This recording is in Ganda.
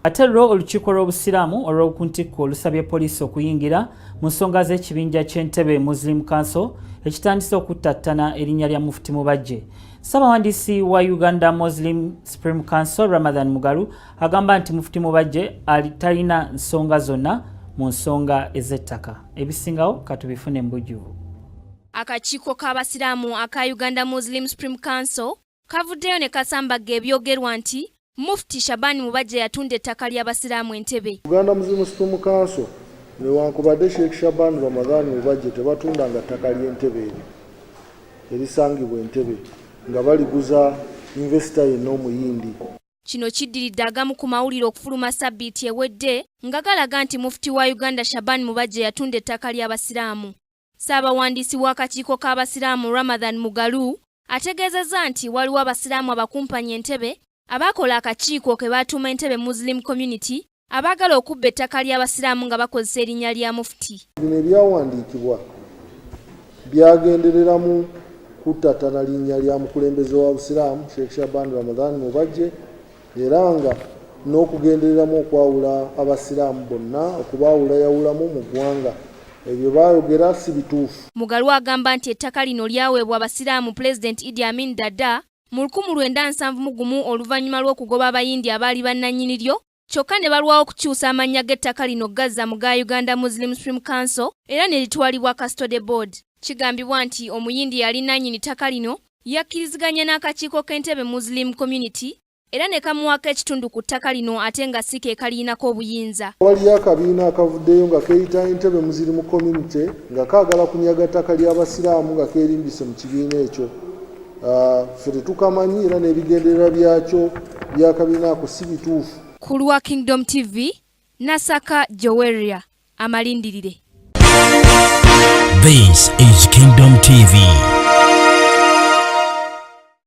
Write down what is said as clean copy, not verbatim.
Ate lwo olukiiko lw'obusiraamu olw'okuntikko olusabye poliisi okuyingira mu nsonga z'ekibinja ky'Entebbe Muslim Council ekitandise okuttattana erinnya lya Mufti Mubajje. Ssaabawandiisi wa Uganda Muslim Supreme Council Ramadhan Mugalu agamba nti Mufti Mubajje talina nsonga zonna mu nsonga ez'ettaka. Ebisingawo katubifune mbujjuvu. Akakiiko k'abasiraamu aka Uganda Muslim Supreme Council kavuddeyo ne kasambagga ebyogerwa nti Mufti Shabani Mubajje yatunda ettaka ly'abasiraamu Entebbe. Uganda Muslim Supreme Council newankubadde Sheikh Shabani Ramadhan Mubajje tebatundanga ttaka ly'Entebbe eryo erisangibwa Entebbe nga baliguza investor yenna omuyindi. Kino kiddiridde agamu ku mawulire okufuluma sabbiiti ewedde nga galaga nti Mufti wa Uganda Shabani Mubajje yatunda ettaka ly'abasiraamu. Ssaabawandiisi w'akakiiko k'abasiraamu Ramadhan Mugalu ategeezezza nti waliwo abasiraamu abakumpanya Entebbe abakola akakiiko ke batuuma Entebbe Muslim Community abaagala okubba ettaka ly'abasiraamu nga bakozesa erinnya lya Mufti. Bino ebyawandiikibwa byagendereramu kuttattana linnya lya mukulembeze wa Busiraamu Sheikh Shabani Ramadhan Mubajje era nga n'okugendereramu okwawula abasiraamu bonna okubaawulayawulamu mu ggwanga. Ebyo baayogera si bituufu. Mugalu agamba nti ettaka lino lyaweebwa abasiraamu President Idi Amin Dada mu 1971 oluvannyuma lw'okugoba abayindi abaali bannannyini lyo, kyokka ne balwawo okukyusa amannya g'ettaka lino gazza mu ga Uganda Muslim Supreme Council era ne litwalibwa Custody Board. Kigambibwa nti omuyindi yali nannyini ttaka lino yakkiriziganya n'akakiiko k'Entebbe Muslim Community era ne kamuwako ekitundu ku ttaka lino ate nga si ke kaliinako obuyinza. Waliyo akabiina akavuddeyo nga keeyita Entebbe Muslim Community nga kaagala kunyaga ttaka ly'abasiraamu nga keerimbise mu kibiina ekyo. Ffe tetukamanyi era n'ebigendererwa byakyo by'akabiina ako si bituufu. Ku lwa Kingdom TV, Nasaka Joweria, amalindirire. This is Kingdom TV.